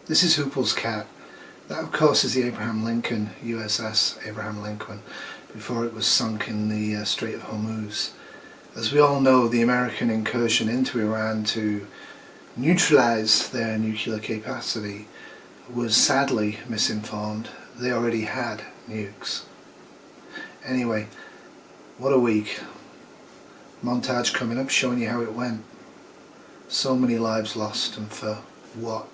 This is Hoople's cat. That of course is the Abraham Lincoln, USS Abraham Lincoln, before it was sunk in the Strait of Hormuz. As we all know, the American incursion into Iran to neutralize their nuclear capacity was sadly misinformed. They already had nukes. Anyway, what a week. Montage coming up showing you how it went. So many lives lost, and for what?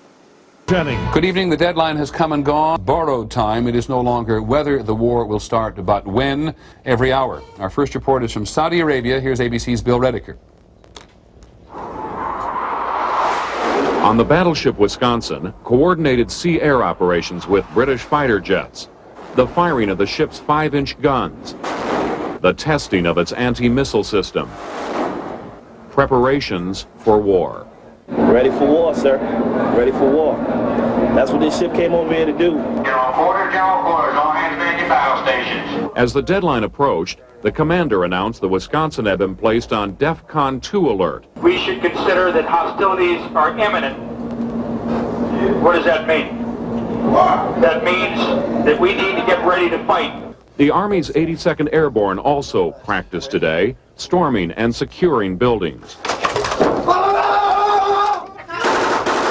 Good evening. The deadline has come and gone. Borrowed time. It is no longer whether the war will start, but when, every hour. Our first report is from Saudi Arabia. Here's ABC's Bill Rediker. On the battleship Wisconsin, coordinated sea-air operations with British fighter jets, the firing of the ship's 5-inch guns, the testing of its anti-missile system, preparations for war. Ready for war, sir. Ready for war. That's what this ship came over here to do. Quarters, all hands man your battle stations. As the deadline approached, the commander announced the Wisconsin had been placed on DEFCON 2 alert. We should consider that hostilities are imminent. What does that mean? That means that we need to get ready to fight. The Army's 82nd Airborne also practiced today, storming and securing buildings.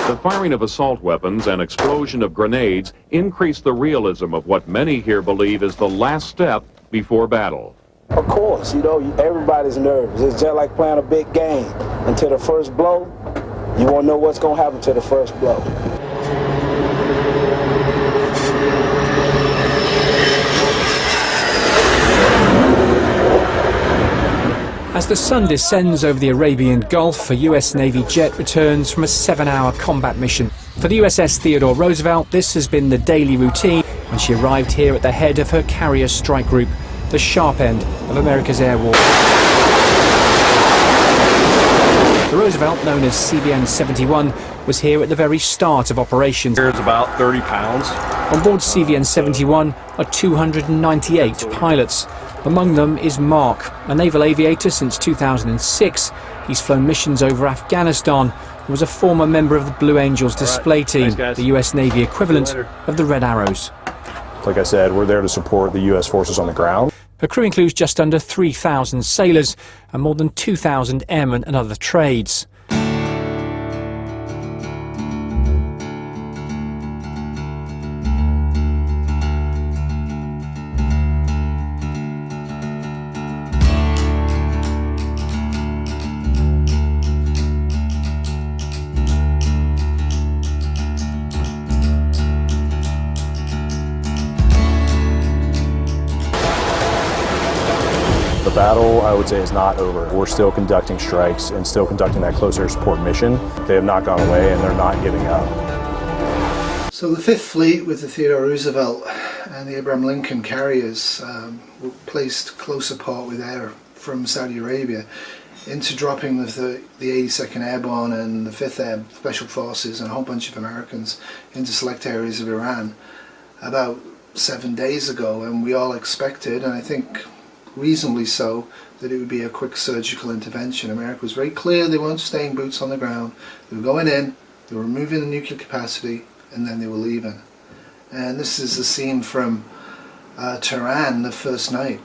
The firing of assault weapons and explosion of grenades increased the realism of what many here believe is the last step before battle. Of course, you know, everybody's nervous. It's just like playing a big game. Until the first blow, you won't know what's going to happen to the first blow. As the sun descends over the Arabian Gulf, a US Navy jet returns from a 7-hour combat mission. For the USS Theodore Roosevelt, this has been the daily routine when she arrived here at the head of her carrier strike group, the sharp end of America's air war. The Roosevelt, known as CVN-71, was here at the very start of operations. It's about 30 pounds. On board CVN-71 are 298 pilots. Among them is Mark, a naval aviator since 2006. He's flown missions over Afghanistan and was a former member of the Blue Angels display team, the US Navy equivalent of the Red Arrows. Like I said, we're there to support the US forces on the ground. Her crew includes just under 3,000 sailors and more than 2,000 airmen and other trades. The battle, I would say, is not over. We're still conducting strikes and still conducting that close air support mission. They have not gone away and they're not giving up. So the Fifth Fleet with the Theodore Roosevelt and the Abraham Lincoln carriers were placed close apart with air from Saudi Arabia into dropping the 82nd Airborne and the 5th Air Special Forces and a whole bunch of Americans into select areas of Iran about 7 days ago, and we all expected, and I think reasonably so, that it would be a quick surgical intervention. America was very clear they weren't staying boots on the ground. They were going in, they were removing the nuclear capacity, and then they were leaving. And this is the scene from Tehran the first night.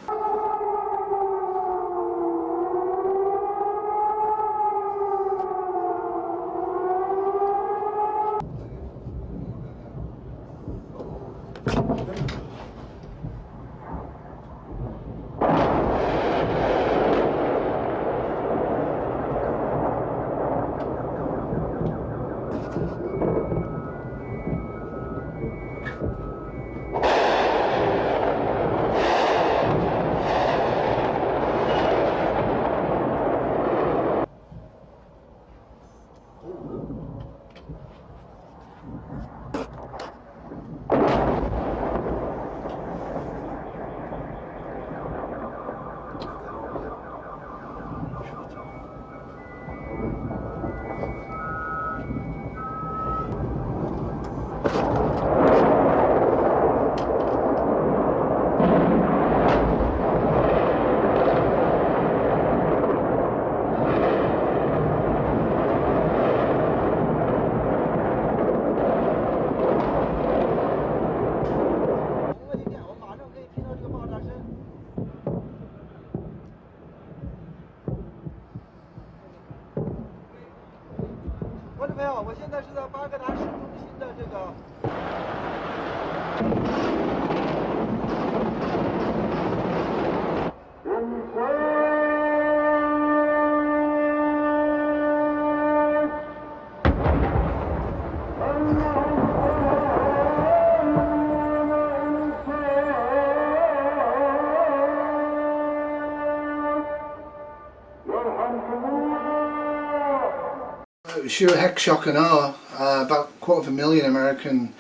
It was sheer heck, shock and awe. About 250,000 American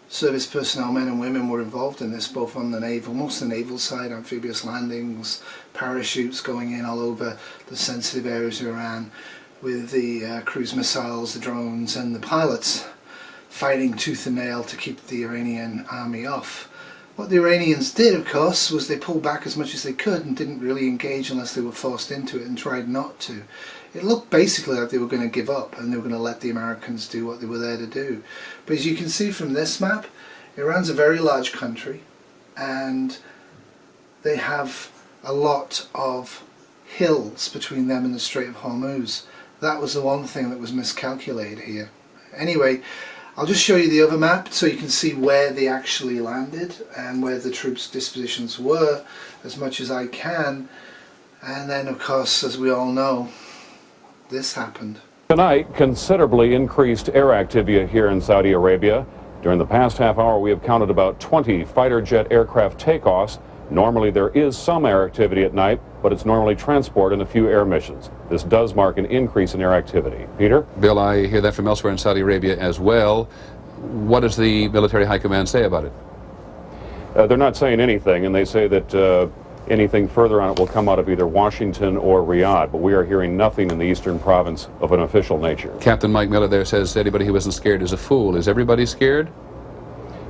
service personnel, men and women, were involved in this, both on the naval, most of the naval side, amphibious landings, parachutes going in all over the sensitive areas of Iran, with the cruise missiles, the drones and the pilots fighting tooth and nail to keep the Iranian army off. What the Iranians did, of course, was they pulled back as much as they could and didn't really engage unless they were forced into it, and tried not to. It looked basically like they were going to give up and they were going to let the Americans do what they were there to do. But as you can see from this map, Iran's a very large country and they have a lot of hills between them and the Strait of Hormuz. That was the one thing that was miscalculated here. Anyway, I'll just show you the other map so you can see where they actually landed and where the troops' dispositions were as much as I can. And then, of course, as we all know, this happened. Tonight, considerably increased air activity here in Saudi Arabia. During the past half hour, we have counted about 20 fighter jet aircraft takeoffs. Normally, there is some air activity at night, but it's normally transport and a few air missions. This does mark an increase in air activity. Peter? Bill, I hear that from elsewhere in Saudi Arabia as well. What does the military high command say about it? They're not saying anything, and they say that anything further on it will come out of either Washington or Riyadh, but we are hearing nothing in the eastern province of an official nature. Captain Mike Miller there says anybody who isn't scared is a fool. Is everybody scared?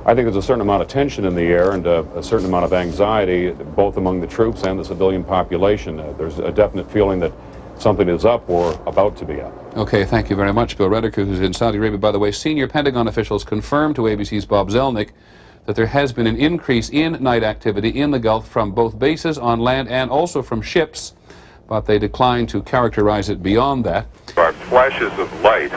I think there's a certain amount of tension in the air and a certain amount of anxiety, both among the troops and the civilian population. There's a definite feeling that something is up or about to be up. Okay, thank you very much, Bill Rediker, who's in Saudi Arabia. By the way, senior Pentagon officials confirmed to ABC's Bob Zelnick that there has been an increase in night activity in the Gulf from both bases on land and also from ships, but they declined to characterize it beyond that. Are flashes of light.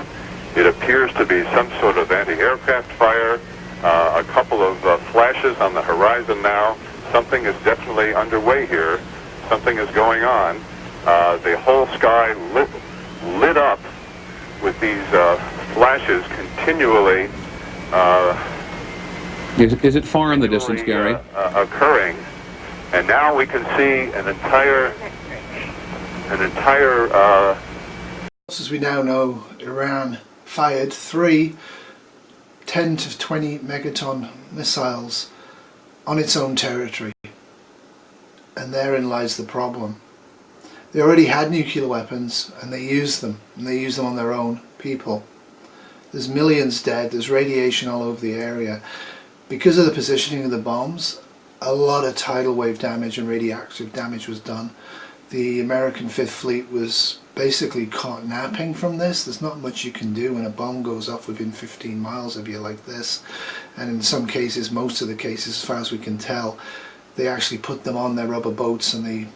It appears to be some sort of anti-aircraft fire. A couple of flashes on the horizon now. Something is definitely underway here. Something is going on. The whole sky lit up with these flashes continually. Is it far in the distance, Gary? Occurring, and now we can see an entire. As we now know, Iran fired 3 10 to 20 megaton missiles on its own territory, and therein lies the problem. They already had nuclear weapons and they used them, on their own people. There's millions dead, there's radiation all over the area. Because of the positioning of the bombs, a lot of tidal wave damage and radioactive damage was done. The American Fifth Fleet was basically caught napping from this. There's not much you can do when a bomb goes off within 15 miles of you like this. And in some cases, most of the cases, as far as we can tell, they actually put them on their rubber boats and they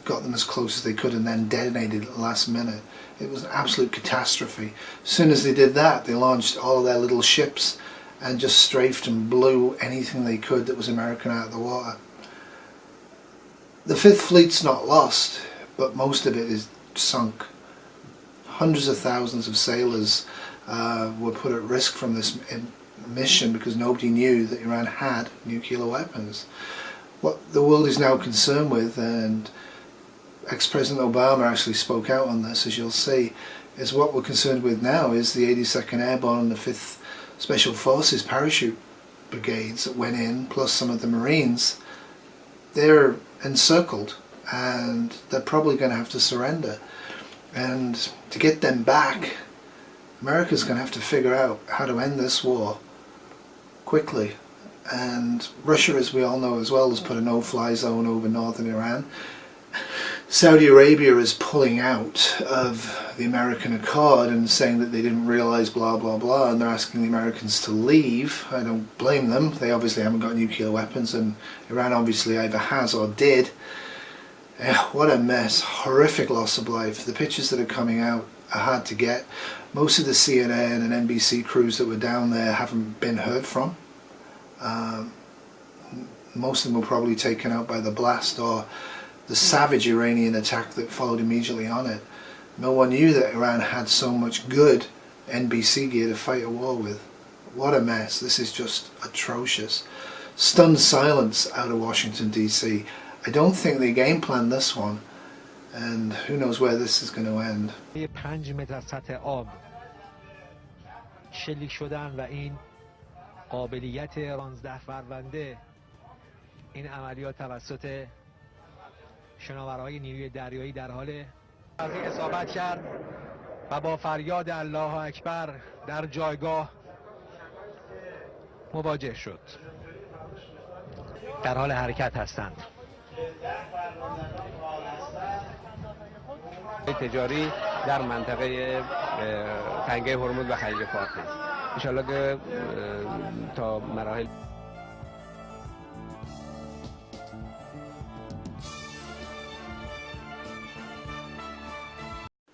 got them as close as they could and then detonated at the last minute. It was an absolute catastrophe. As soon as they did that, they launched all of their little ships and just strafed and blew anything they could that was American out of the water. The Fifth Fleet's not lost, but most of it is sunk. Hundreds of thousands of sailors were put at risk from this mission because nobody knew that Iran had nuclear weapons. What the world is now concerned with, and ex-President Obama actually spoke out on this, as you'll see, is what we're concerned with now is the 82nd Airborne and the 5th Special Forces parachute brigades that went in, plus some of the Marines. They're encircled and they're probably going to have to surrender. And to get them back, America's going to have to figure out how to end this war quickly. And Russia, as we all know as well, has put a no-fly zone over northern Iran. Saudi Arabia is pulling out of the American Accord and saying that they didn't realize blah blah blah, and they're asking the Americans to leave. I don't blame them. They obviously haven't got nuclear weapons, and Iran obviously either has or did. What a mess. Horrific loss of life. The pictures that are coming out are hard to get. Most of the CNN and NBC crews that were down there haven't been heard from. Most of them were probably taken out by the blast or the savage Iranian attack that followed immediately on it. No one knew that Iran had so much good NBC gear to fight a war with. What a mess. This is just atrocious. Stunned silence out of Washington DC. I don't think they game planned this one, and who knows where this is going to end. 5 متر سطح آب شلیک شدن و این قابلیت 15 فروردین این عملیات توسط شناورهای نیروی دریایی در حال اصابت کرد و با فریاد الله اکبر در جایگاه مواجه شد. در حال حرکت هستند. تجاری در منطقه تنگه هرمز و خلیج فارس است. ان شاء الله که تا مراحل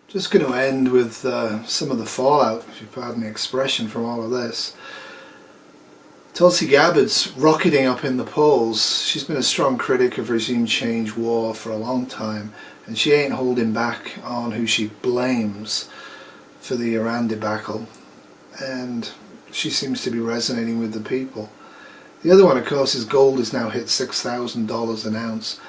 Just going to end with some of the fallout, if you pardon the expression, from all of this. Tulsi Gabbard's rocketing up in the polls. She's been a strong critic of regime change war for a long time, and she ain't holding back on who she blames for the Iran debacle, and she seems to be resonating with the people. The other one, of course, is gold has now hit $6,000 an ounce.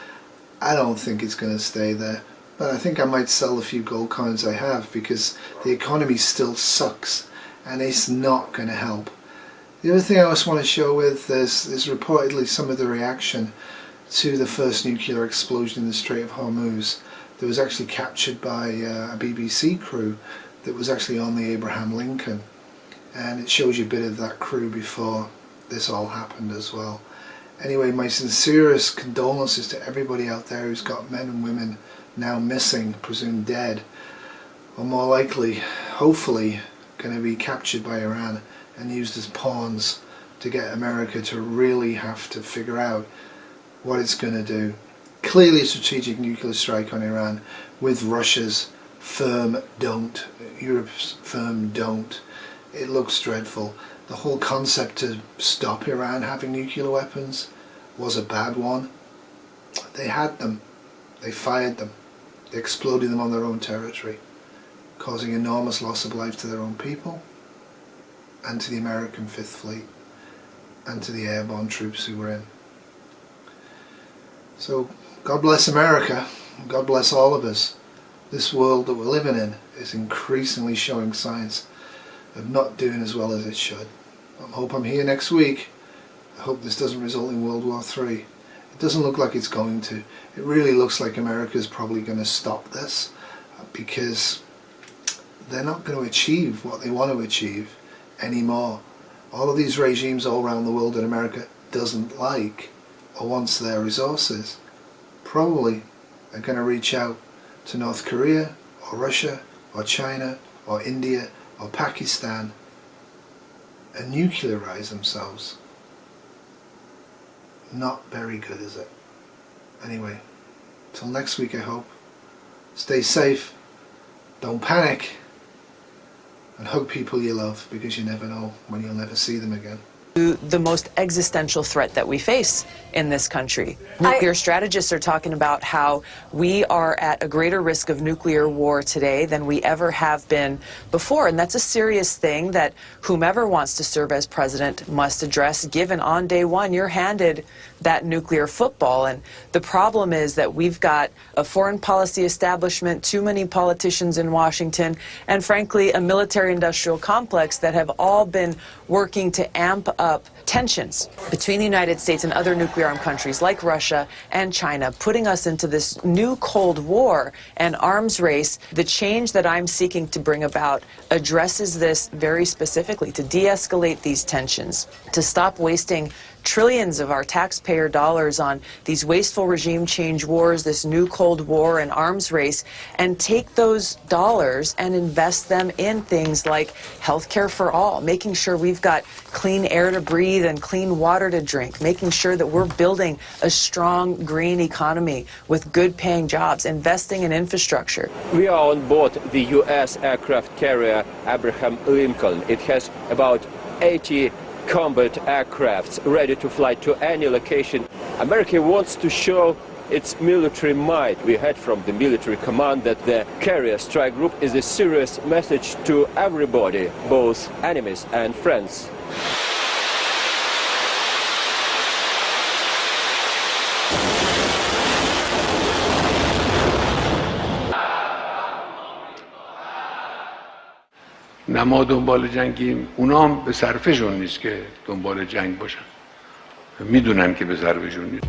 I don't think it's going to stay there, but I think I might sell a few gold coins I have, because the economy still sucks and it's not going to help. The other thing I just want to show with this is reportedly some of the reaction to the first nuclear explosion in the Strait of Hormuz that was actually captured by a BBC crew that was actually on the Abraham Lincoln, and it shows you a bit of that crew before this all happened as well. Anyway, my sincerest condolences to everybody out there who's got men and women now missing, presumed dead, or more likely, hopefully, going to be captured by Iran and used as pawns to get America to really have to figure out what it's going to do. Clearly a strategic nuclear strike on Iran, with Russia's firm don't, Europe's firm don't. It looks dreadful. The whole concept to stop Iran having nuclear weapons was a bad one. They had them. They fired them. They exploded them on their own territory, causing enormous loss of life to their own people, and to the American Fifth Fleet, and to the airborne troops who were in. So God bless America, God bless all of us. This world that we're living in is increasingly showing signs of not doing as well as it should. I hope I'm here next week. I hope this doesn't result in World War III. It doesn't look like it's going to. It really looks like America's probably going to stop this, because they're not going to achieve what they want to achieve anymore. All of these regimes all around the world that America doesn't like or wants their resources probably are going to reach out to North Korea or Russia or China or India or Pakistan and nuclearize themselves. Not very good, is it? Anyway, till next week I hope. Stay safe, don't panic, and hug people you love, because you never know when you'll never see them again. The most existential threat that we face in this country. Nuclear strategists are talking about how we are at a greater risk of nuclear war today than we ever have been before, and that's a serious thing that whomever wants to serve as president must address, given on day one you're handed that nuclear football. And the problem is that we've got a foreign policy establishment, too many politicians in Washington, and frankly a military-industrial complex that have all been working to amp up tensions between the United States and other nuclear-armed countries like Russia and China, putting us into this new Cold War and arms race. The change that I'm seeking to bring about addresses this very specifically, to de-escalate these tensions, to stop wasting trillions of our taxpayer dollars on these wasteful regime change wars, this new Cold War and arms race, and take those dollars and invest them in things like healthcare for all, making sure we've got clean air to breathe and clean water to drink, making sure that we're building a strong green economy with good paying jobs, investing in infrastructure. We are on board the U.S. aircraft carrier Abraham Lincoln. It has about 80 combat aircrafts ready to fly to any location. America wants to show its military might. We heard from the military command that the carrier strike group is a serious message to everybody, both enemies and friends. نه ما دنبال جنگیم، اونا هم به صرفشون نیست که دنبال جنگ باشن، میدونن که به صرفشون نیست.